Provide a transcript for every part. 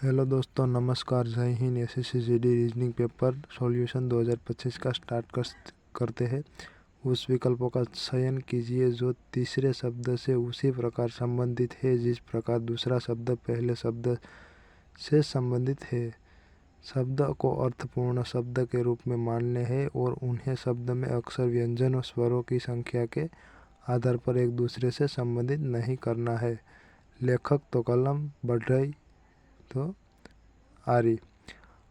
Hello दोस्तों, नमस्कार। जय Hind. SSC GD reasoning paper solution 2025 का करते हैं। उस विकल्पों का चयन कीजिए जो तीसरे शब्द से उसी प्रकार संबंधित है जिस प्रकार दूसरा शब्द पहले शब्द से संबंधित है। शब्द को अर्थपूर्ण शब्द के रूप में मानने हैं और उन्हें शब्द में अक्षर, व्यंजन और स्वरों की संख्या के आधार पर एक दूसरे से संबंधित नहीं करना है। लेखक तो कलम, बढ़ई तो आरी।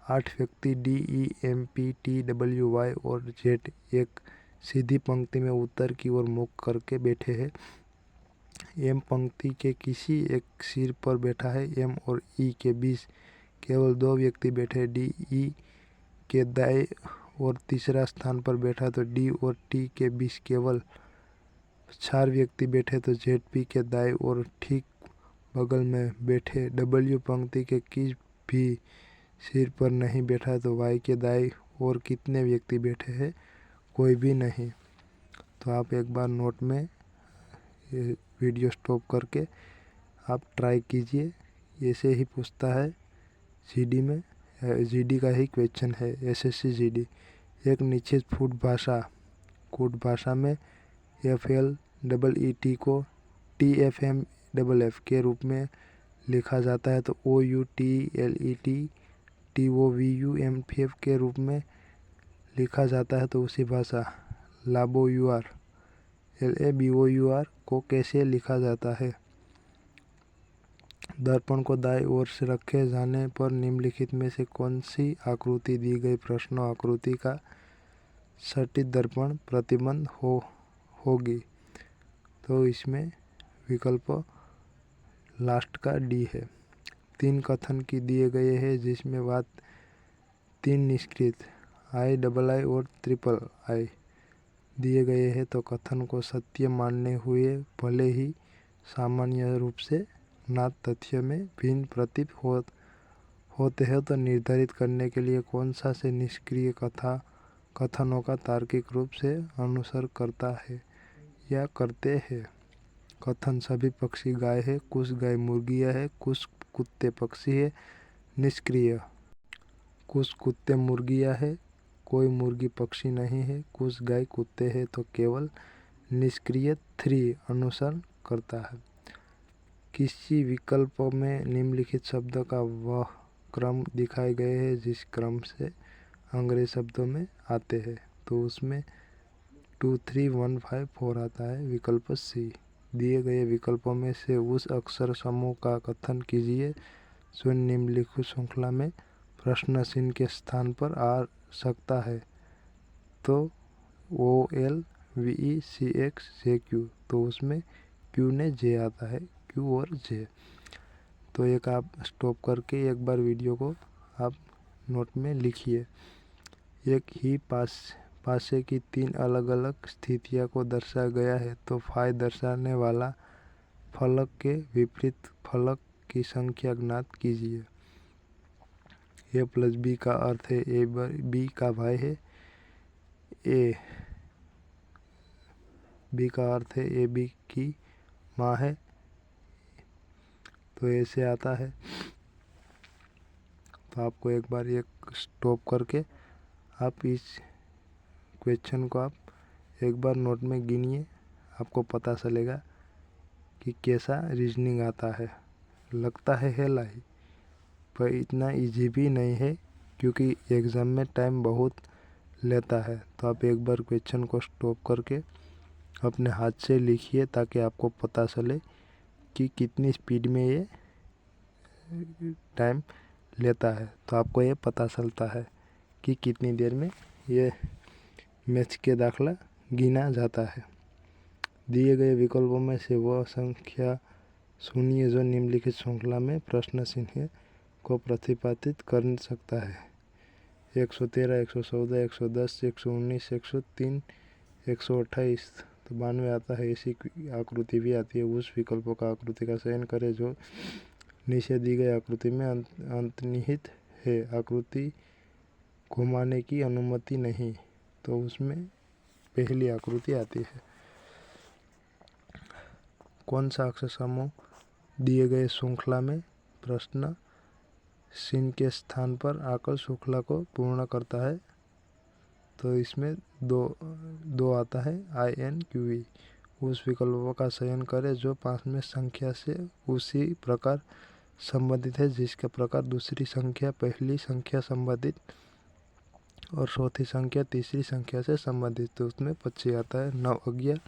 8 व्यक्ति DEMPTWY और Z एक सीधी पंक्ति में उत्तर की ओर मुख करके बैठे हैं। M पंक्ति के किसी एक सिर पर बैठा है। M और E के बीच केवल 2 व्यक्ति बैठे। DE के दाएं और तीसरा स्थान पर बैठा तो D और T के बीच केवल 4 व्यक्ति बैठे तो ZP के दाएं और ठीक बगल में बैठे। W पंक्ति के किसी भी सिर पर नहीं बैठा तो Y के दाएं और कितने व्यक्ति बैठे हैं? कोई भी नहीं। तो आप एक बार नोट में ये वीडियो स्टॉप करके आप ट्राई कीजिए। ऐसे ही पूछता है जीडी में। जीडी का ही क्वेश्चन है, एसएससी जीडी। एक निश्चित कूट भाषा में FLEET को TFMFF के रूप में लिखा जाता है तो OUTLET TOVUMFF के रूप में लिखा जाता है। तो उसी भाषा LABOUR को कैसे लिखा जाता है? दर्पण को दाईं ओर से रखे जाने पर निम्नलिखित में से कौन सी आकृति दी गई? प्रश्न आकृति का सटीक दर्पण प्रतिबंध होगी। तो इसमें विकल्प लास्ट का डी है। 3 कथन की दिए गए हैं जिसमें बात 3 निष्कृत II और III दिए गए हैं। तो कथन को सत्य मानने हुए भले ही सामान्य रूप से नात तथ्य में भिन्न प्रतीत होते हैं तो निर्धारित करने के लिए कौन सा से निष्क्रिय कथनों का तार्किक रूप से अनुसरण करता है या करते हैं। कथन सभी पक्षी गाय है, कुछ गाय मुर्गियाँ है, कुछ कुत्ते पक्षी है। निष्क्रिय कुछ कुत्ते मुर्गियाँ है, कोई मुर्गी पक्षी नहीं है, कुछ गाय कुत्ते हैं। तो केवल निष्क्रिय 3 अनुसरण करता है। किसी विकल्प में निम्नलिखित शब्द का वह क्रम दिखाए गए हैं जिस क्रम से अंग्रेजी शब्दों में आते हैं। तो उसमें 2, 3, 1, 5, 4 आता है। विकल्प सी। दिए गए विकल्पों में से उस अक्षर समूह का कथन कीजिए जो निम्नलिखित श्रृंखला में प्रश्न चिन्ह के स्थान पर आ सकता है। तो OL VE CX JQ। तो उसमें Q ने J आता है, Q और J। तो एक आप स्टॉप करके एक बार वीडियो को आप नोट में लिखिए। एक ही पासे की 3 अलग अलग स्थितियों को दर्शाया गया है तो फाई दर्शाने वाला फलक के विपरीत फलक की संख्या ज्ञात कीजिए। A + B का अर्थ है A B का भाई है। B का अर्थ है A B की माँ है। तो ऐसे आता है। तो आपको एक बार एक स्टॉप करके आप इस क्वेश्चन को आप एक बार नोट में गिनिए। आपको पता चलेगा कि कैसा रीजनिंग आता है। लगता है हेला ही, पर इतना इजी भी नहीं है क्योंकि एग्ज़ाम में टाइम बहुत लेता है। तो आप एक बार क्वेश्चन को स्टॉप करके अपने हाथ से लिखिए ताकि आपको पता चले कि कितनी स्पीड में ये टाइम लेता है। तो आपको ये पता चलता है कि कितनी देर में ये मैथ्स के दाखला गिना जाता है। दिए गए विकल्पों में से वह संख्या सुनिए जो निम्नलिखित श्रृंखला में प्रश्न चिन्ह को प्रतिपादित कर सकता है। 113, 114, 110, 119, 103, 128। तो 92 आता है। ऐसी आकृति भी आती है। उस विकल्पों का आकृति का चयन करें जो नीचे दी गई आकृति में अंतर्निहित है। आकृति घुमाने की अनुमति नहीं। तो उसमें पहली आकृति आती है। कौन सा अक्षर समूह दिए गए श्रृंखला में प्रश्न सिन के स्थान पर आकल श्रृंखला को पूर्ण करता है, तो इसमें दो आता है INQE। उस विकल्प का चयन करें जो पांचवें संख्या से उसी प्रकार संबंधित है जिसका प्रकार दूसरी संख्या पहली संख्या संबंधित और चौथी संख्या तीसरी संख्या से संबंधित। तो उसमें 25 आता है। 9, 11,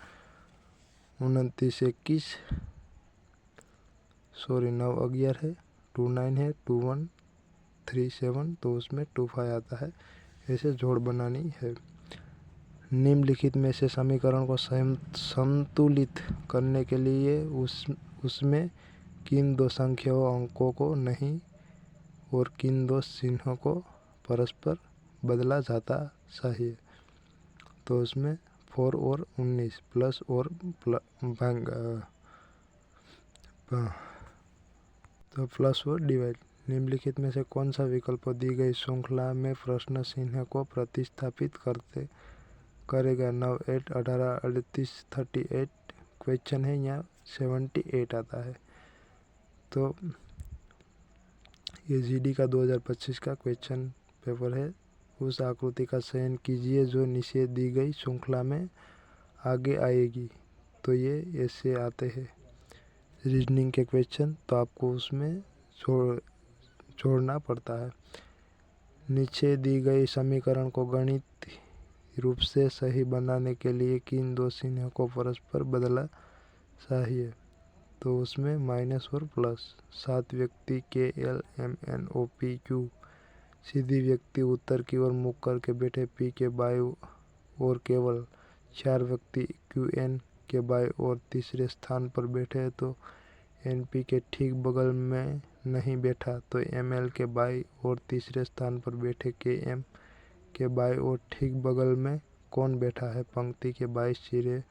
29, 21, 9, 11 है, 29 है, 21, 37, तो उसमें 25 आता है। ऐसे जोड़ बनानी है। निम्नलिखित में से समीकरण को संतुलित करने के लिए उसमें किन दो संख्याओं अंकों को नहीं और किन दो चिन्हों को परस्पर बदला जाता चाहिए। तो उसमें 4 और 19 प्लस और तो प्लस और डिवाइड। निम्नलिखित में से कौन सा विकल्प दी गई श्रृंखला में प्रश्न चिन्ह को प्रतिस्थापित करेगा। 9, 8, 18, 38, 38 क्वेश्चन है, यहाँ 78 आता है। तो ये GD का 2025 का क्वेश्चन पेपर है। उस आकृति का चयन कीजिए जो नीचे दी गई श्रृंखला में आगे आएगी। तो ये ऐसे आते हैं रीजनिंग के क्वेश्चन, तो आपको उसमें जोड़ना पड़ता है। नीचे दी गई समीकरण को गणितीय रूप से सही बनाने के लिए किन दो चिन्हों को परस्पर बदला चाहिए। तो उसमें माइनस और प्लस। 7 व्यक्ति KLMNOPQ सीधी व्यक्ति उत्तर की ओर मुख करके बैठे, P के बाईं ओर केवल 4 व्यक्ति QN के बाईं ओर तीसरे स्थान पर बैठे, तो NP के ठीक बगल में नहीं बैठा, तो ML के बाईं ओर तीसरे स्थान पर बैठे KM के बाईं ओर ठीक बगल में कौन बैठा है, पंक्ति के बाईं सिरे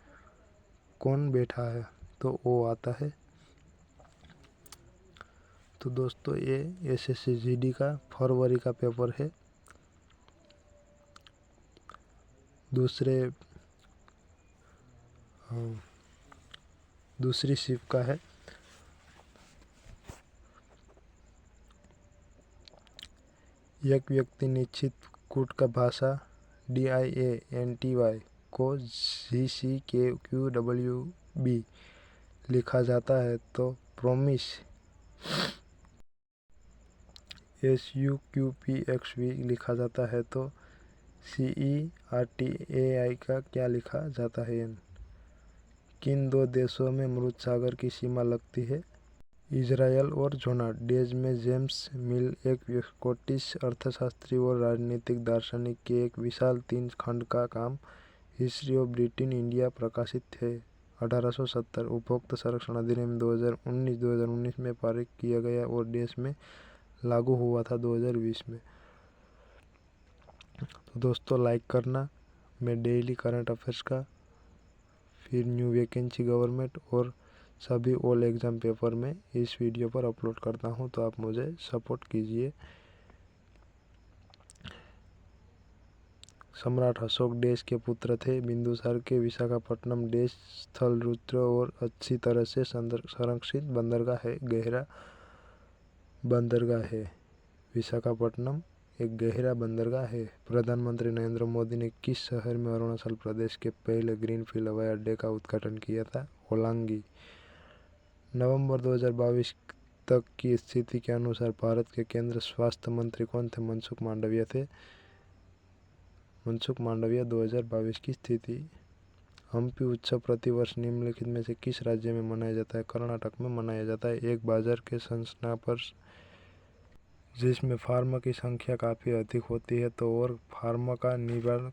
कौन बैठा है, तो O आता है। तो दोस्तों ये SSC GD का फरवरी का पेपर है। दूसरी शिफ्ट का है। एक व्यक्ति निश्चित कूट का भाषा DIANTY को GCKQWB लिखा जाता है, तो प्रोमिस SUQPXV लिखा जाता है, तो CERTAI का क्या लिखा जाता है। किन दो देशों में मृत सागर की सीमा लगती है। इजराइल और जोनार्ड। डेज में जेम्स मिल एक स्कॉटिश अर्थशास्त्री और राजनीतिक दार्शनिक के एक विशाल 3 खंड का काम हिस्ट्री ऑफ ब्रिटेन इंडिया प्रकाशित है। 1870 उपभोक्ता संरक्षण अधिनियम 2019 में पारित किया गया और देश में लागू हुआ था 2020 में। तो दोस्तों लाइक करना। मैं डेली करंट अफेयर्स का, फिर न्यू वैकेंसी गवर्नमेंट और सभी ऑल एग्ज़ाम पेपर में इस वीडियो पर अपलोड करता हूं, तो आप मुझे सपोर्ट कीजिए। सम्राट अशोक देश के पुत्र थे। बिंदुसार के विशाखापट्टनम देश स्थल रुद्र और अच्छी तरह से संरक्षित बंदरगाह है, गहरा बंदरगाह है। विशाखापट्टनम एक गहरा बंदरगाह है। प्रधानमंत्री नरेंद्र मोदी ने किस शहर में अरुणाचल प्रदेश के पहले ग्रीनफील्ड हवाई अड्डे का उद्घाटन किया था। होलांगी। नवंबर 2022 तक की स्थिति के अनुसार भारत के केंद्रीय स्वास्थ्य मंत्री कौन थे। मनसुख मांडविया थे। मनसुख मांडविया 2022 की स्थिति। हम्पी उत्सव प्रतिवर्ष निम्नलिखित में से किस राज्य में मनाया जाता है। कर्नाटक में मनाया जाता है। एक बाजार के संरचना पर जिसमें फार्मा की संख्या काफ़ी अधिक होती है, तो और फार्मा का निवारण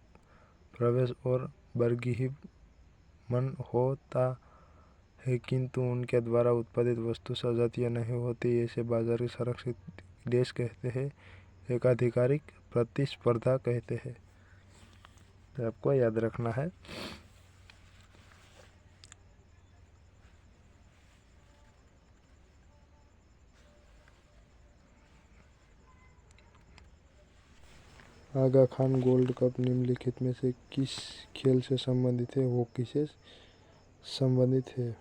प्रवेश और वर्गीकरण होता है, किंतु उनके द्वारा उत्पादित वस्तु सजातीय नहीं होती, ऐसे बाजार के संरक्षित देश कहते हैं। एकाधिकारक प्रतिस्पर्धा कहते हैं। तो आपको याद रखना है। आगा खान गोल्ड कप निम्नलिखित में से किस खेल से संबंधित है। हॉकी से संबंधित है।